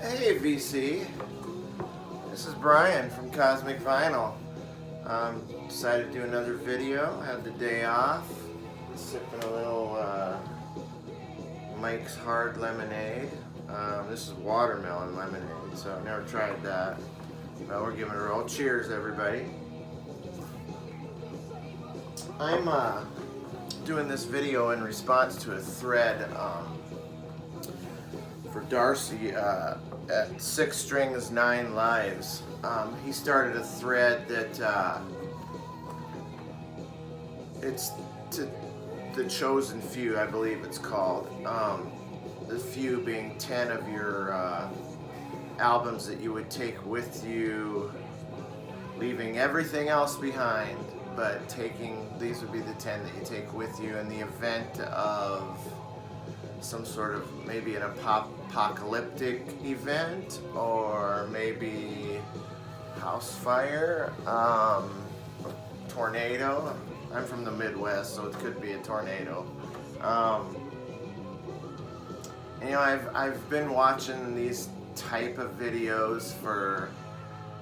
Hey VC, this is Brian from Cosmic Vinyl. Decided to do another video, had the day off, sipping a little Mike's Hard Lemonade. This is watermelon lemonade, so I've never tried that. Well, we're giving it a roll. Cheers, everybody. I'm doing this video in response to a thread for Darcy at 6 Strings 9 Lives. He started a thread that it's to the chosen few, I believe it's called. The few being 10 of your albums that you would take with you, leaving everything else behind, but these would be the 10 that you take with you in the event of some sort of maybe an apocalyptic event, or maybe house fire, tornado. I'm from the Midwest, so it could be a tornado. You know, I've been watching these type of videos for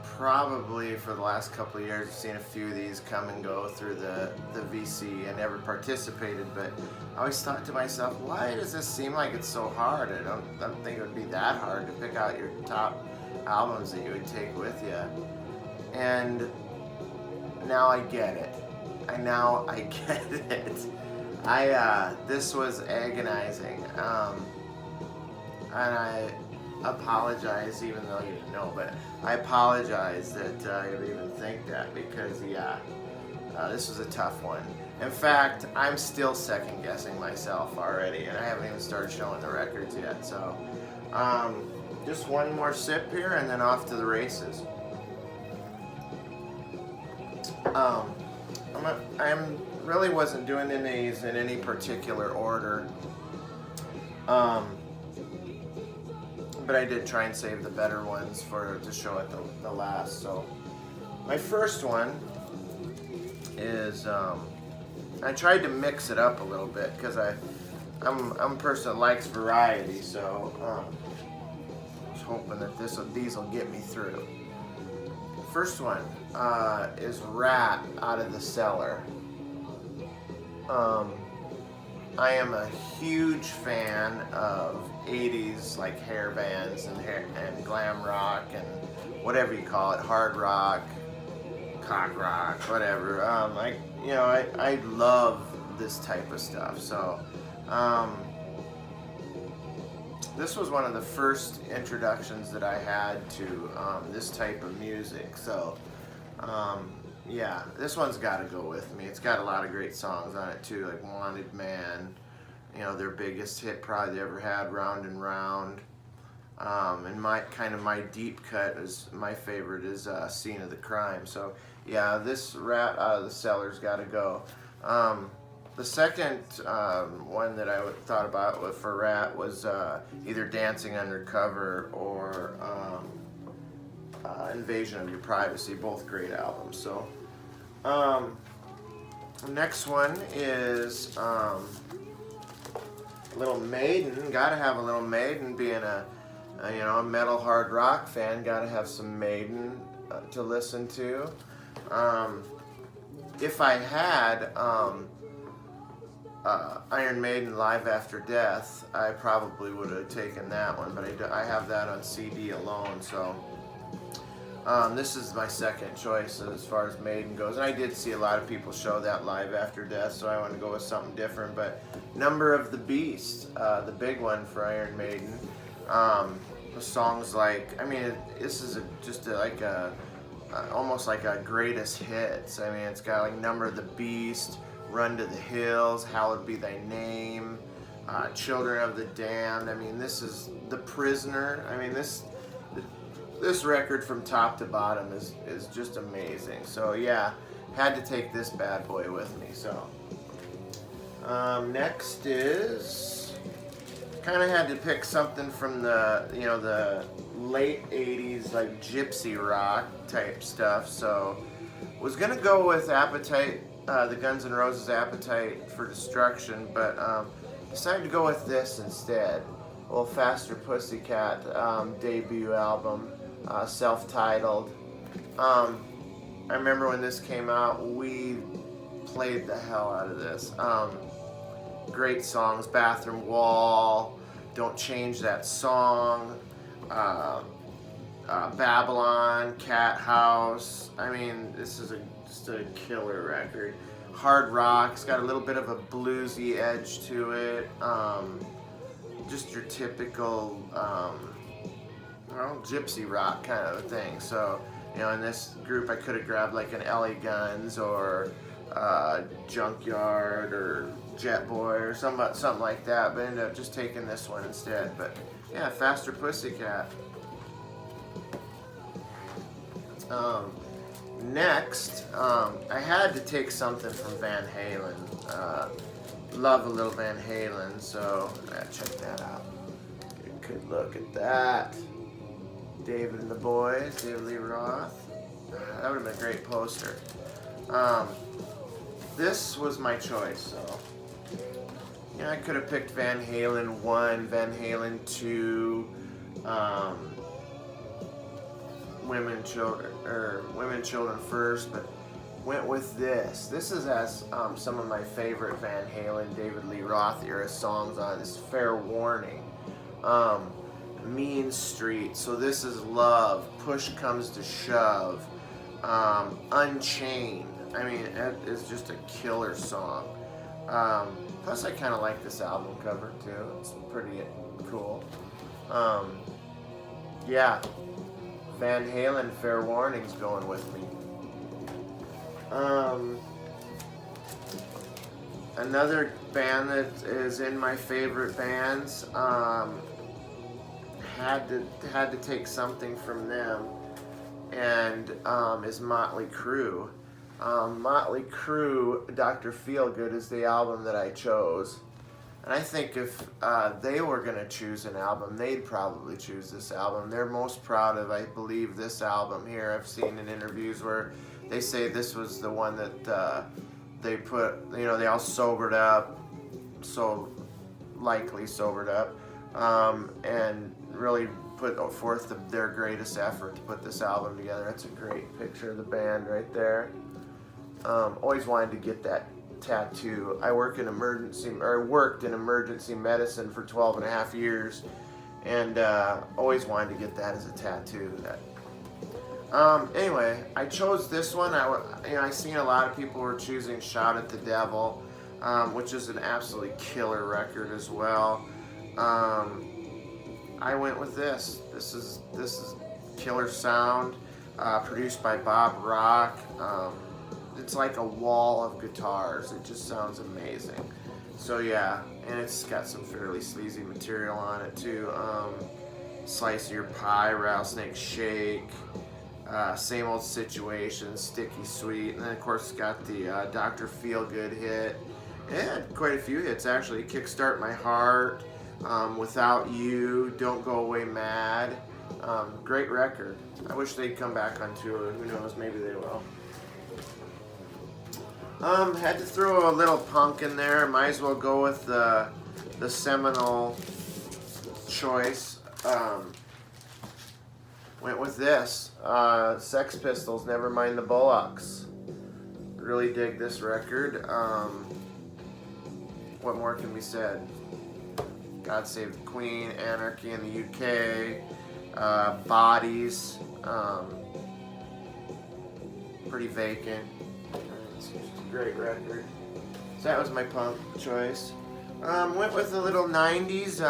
probably for the last couple of years. I've seen a few of these come and go through the VC. I never participated, but I always thought to myself, why does this seem like it's so hard? I don't think it would be that hard to pick out your top albums that you would take with you. And now I get it. Now I get it. This was agonizing. And I apologize, even though you didn't know, but I apologize that I would even think that, because this was a tough one. In fact, I'm still second guessing myself already, and I haven't even started showing the records yet. So just one more sip here and then off to the races. I really wasn't doing these in any particular order. But I did try and save the better ones to show at the last. So my first one is I tried to mix it up a little bit because I'm a person that likes variety. So I was hoping that these will get me through. First one is Rat Out of the Cellar. I am a huge fan of 80s like hair bands and glam rock and whatever you call it, hard rock, cock rock, whatever. I love this type of stuff. So this was one of the first introductions that I had to this type of music. So yeah, this one's got to go with me. It's got a lot of great songs on it too, like Wanted Man, you know, their biggest hit probably they ever had, Round and Round. And my deep cut is my favorite is Scene of the Crime. So yeah, this Rat Out of the Cellar's got to go. The second one that I thought about for Rat was either Dancing Undercover or Invasion of Your Privacy, both great albums. So the next one is Little Maiden. Gotta have a Little Maiden. Being a metal hard rock fan, gotta have some Maiden to listen to. If I had Iron Maiden Live After Death, I probably would have taken that one, but I have that on CD alone. So this is my second choice as far as Maiden goes, and I did see a lot of people show that Live After Death, so I want to go with something different. But Number of the Beast, the big one for Iron Maiden, the songs like, this is almost like a greatest hits. I mean, it's got like Number of the Beast, Run to the Hills, Hallowed Be Thy Name, Children of the Damned. I mean, this is The Prisoner. I mean, this record from top to bottom is just amazing. So yeah, had to take this bad boy with me. So next is, kind of had to pick something from the late 80s, like gypsy rock type stuff. So was gonna go with Appetite, the Guns N' Roses Appetite for Destruction, but decided to go with this instead. A little Faster Pussycat debut album, self-titled. I remember when this came out, we played the hell out of this. Great songs, Bathroom Wall, Don't Change That Song, Babylon, Cat House. I mean, this is just a killer record. Hard rock, it's got a little bit of a bluesy edge to it. Just your typical, gypsy rock kind of a thing. So, in this group I could have grabbed like an LA Guns or Junkyard or Jet Boy or something like that, but ended up just taking this one instead. But yeah, Faster Pussycat. Next, I had to take something from Van Halen. Love a little Van Halen, so check that out. Get a good look at that. David and the Boys, David Lee Roth. That would have been a great poster. This was my choice, so I could have picked Van Halen 1, Van Halen 2, Women, Children First, but went with this. This is some of my favorite Van Halen, David Lee Roth era songs on this. Fair Warning, Mean Street, So This Is Love, Push Comes to Shove, Unchained. I mean, it is just a killer song. Plus, I kind of like this album cover too. It's pretty cool. Yeah, Van Halen, Fair Warning's going with me. Another band that is in my favorite bands, had to take something from them, and is Motley Crue. Motley Crue, Dr. Feelgood is the album that I chose. And I think if they were going to choose an album, they'd probably choose this album. They're most proud of, I believe, this album here. I've seen in interviews where they say this was the one that they put, they all sobered up, so likely sobered up, and really put forth their greatest effort to put this album together. That's a great picture of the band right there. Always wanted to get that tattoo. I worked in emergency medicine for 12 and a half years, and always wanted to get that as a tattoo. Anyway, I chose this one. I seen a lot of people were choosing Shout at the Devil, which is an absolutely killer record as well. I went with this. This is killer sound, produced by Bob Rock. It's like a wall of guitars. It just sounds amazing. So yeah, and it's got some fairly sleazy material on it too. Slice of Your Pie, Rattlesnake Shake, Same Old Situation, Sticky Sweet, and then of course it's got the Dr. Feelgood hit. It had quite a few hits actually. Kickstart My Heart, Without You, Don't Go Away Mad. Great record. I wish they'd come back on tour. Who knows, maybe they will. Had to throw a little punk in there. Might as well go with the seminal choice. Went with this. Sex Pistols, Nevermind the Bollocks. Really dig this record. What more can be said? God Save the Queen, Anarchy in the UK, Bodies, Pretty Vacant. It's a great record. So that was my punk choice. Went with a little 90s,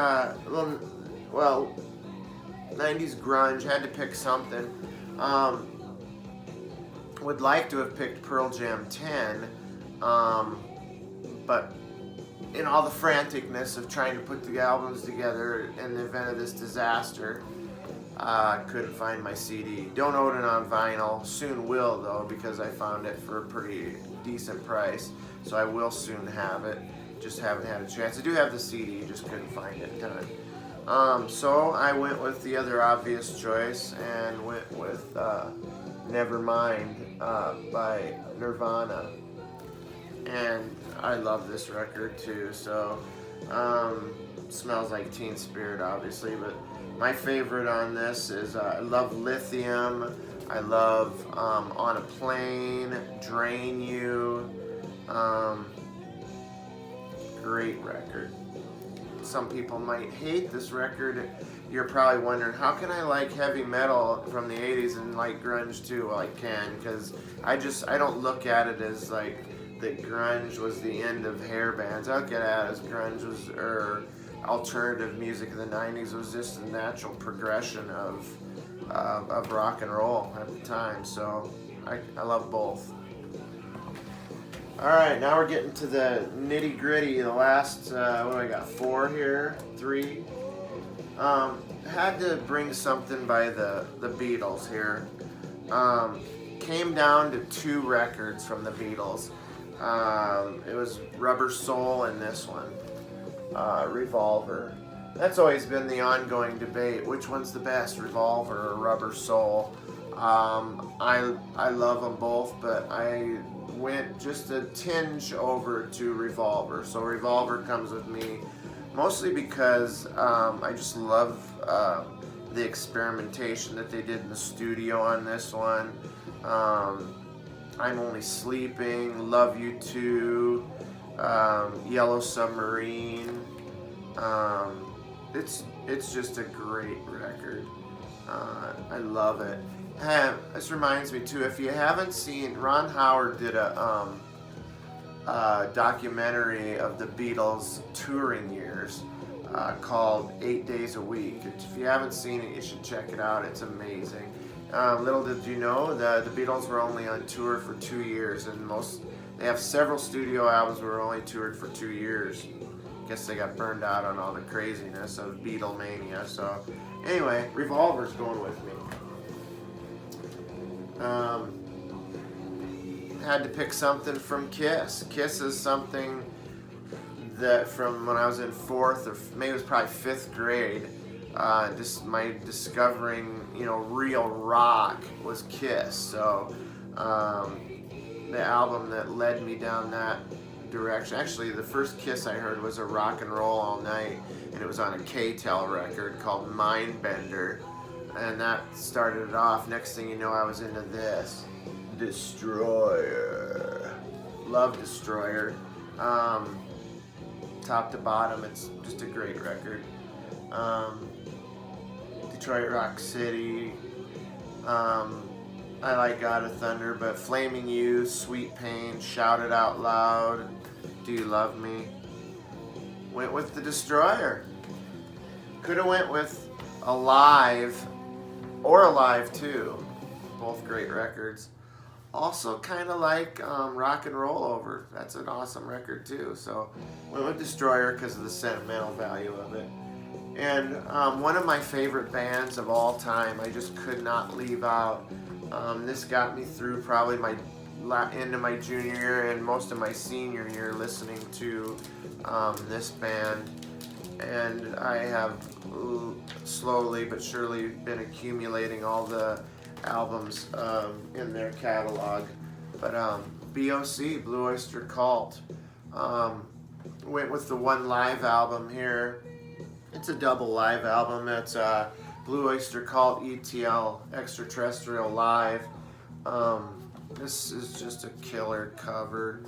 90s grunge. Had to pick something. Would like to have picked Pearl Jam 10, but in all the franticness of trying to put the albums together in the event of this disaster, couldn't find my CD. Don't own it on vinyl. Soon will, though, because I found it for a pretty decent price. So I will soon have it. Just haven't had a chance. I do have the CD, just couldn't find it in time. So I went with the other obvious choice and went with Nevermind by Nirvana. And I love this record too. So Smells Like Teen Spirit, obviously, but my favorite on this is I love Lithium. I love On a Plane, Drain You. Great record. Some people might hate this record. You're probably wondering, how can I like heavy metal from the 80s and like grunge too? Well, I can, because I don't look at it as like that grunge was the end of hair bands. I look at it as grunge was, or alternative music in the 90s was just a natural progression of rock and roll at the time. So I love both. Alright, now we're getting to the nitty gritty. The last, what do I got, 4 here? 3? Had to bring something by the Beatles here. Came down to 2 records from the Beatles. It was Rubber Soul and this one, Revolver. That's always been the ongoing debate. Which one's the best, Revolver or Rubber Soul? I love them both, but I went just a tinge over to Revolver. So Revolver comes with me mostly because I just love the experimentation that they did in the studio on this one. I'm Only Sleeping, Love You Too, Yellow Submarine. It's just a great record. I love it. This reminds me too, if you haven't seen, Ron Howard did a documentary of the Beatles' touring years called 8 Days a Week. If you haven't seen it, you should check it out. It's amazing. Little did you know, the Beatles were only on tour for 2 years, and they have several studio albums that were only toured for 2 years. Guess they got burned out on all the craziness of Beatlemania. So anyway, Revolver's going with me. Had to pick something from Kiss. Kiss is something that from when I was in 4th or maybe it was probably 5th grade, just my discovering, real rock was Kiss. So the album that led me down that direction. Actually, the first Kiss I heard was a Rock and Roll All Night, and it was on a K-Tel record called Mindbender, and that started it off. Next thing you know, I was into this, Destroyer. Love Destroyer. Top to bottom, it's just a great record. Detroit Rock City. I like God of Thunder, but Flaming You, Sweet Pain, Shout It Out Loud, Do You Love Me? Went with the Destroyer. Could have went with Alive or Alive 2. Both great records. Also kind of like Rock and Roll Over. That's an awesome record too. So went with Destroyer because of the sentimental value of it. And one of my favorite bands of all time, I just could not leave out. This got me through probably into my junior year and most of my senior year listening to this band. And I have slowly but surely been accumulating all the albums in their catalog. But BOC, Blue Oyster Cult, went with the one live album here. It's a double live album. It's Blue Oyster Cult ETL Extraterrestrial Live. This is just a killer cover.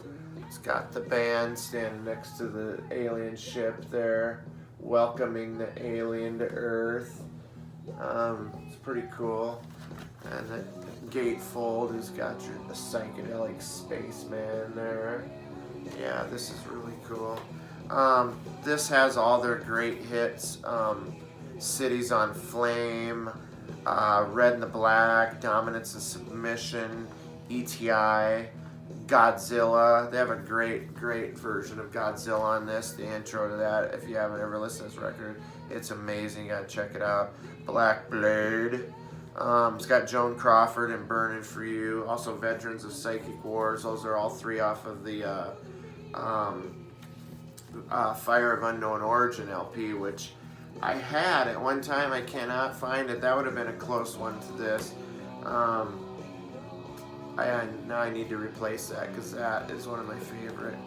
It's got the band standing next to the alien ship there, welcoming the alien to Earth. It's pretty cool. And the gatefold has got a psychedelic spaceman there. Yeah, this is really cool. This has all their great hits. Cities on Flame, Red and the Black, Dominance and Submission, ETI, Godzilla. They have a great version of Godzilla on this. The intro to that, if you haven't ever listened to this record, it's amazing. You gotta check it out. Black Blade. It's got Joan Crawford and Burning for You. Also Veterans of Psychic Wars. Those are all 3 off of the Fire of Unknown Origin LP, which I had at one time. I cannot find it. That would have been a close one to this. Now I need to replace that because that is one of my favorite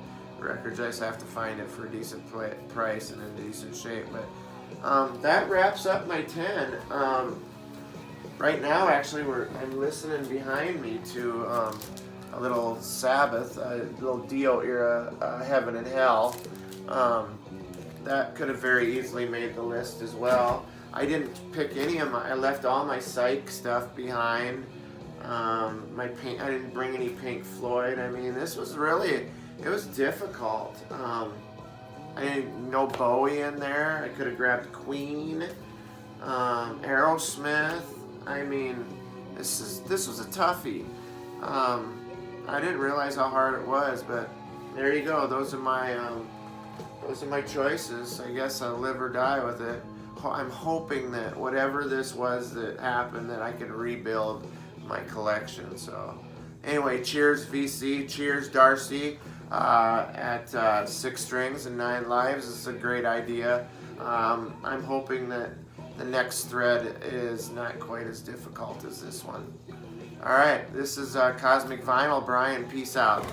records. I just have to find it for a decent price and in decent shape. But that wraps up my 10. Right now, actually, I'm listening behind me to a little Sabbath, a little Dio era, Heaven and Hell. That could have very easily made the list as well. I didn't pick any of I left all my psych stuff behind. I didn't bring any Pink Floyd. I mean, this was really, it was difficult. I didn't know Bowie in there. I could have grabbed Queen, Aerosmith. I mean, this was a toughie. I didn't realize how hard it was, but there you go. Those are my choices. I guess I'll live or die with it. I'm hoping that whatever this was that happened, that I can rebuild my collection. So anyway, cheers VC, cheers Darcy at 6 strings and 9 lives. This is a great idea. I'm hoping that the next thread is not quite as difficult as this one. All right, this is Cosmic Vinyl. Brian, peace out.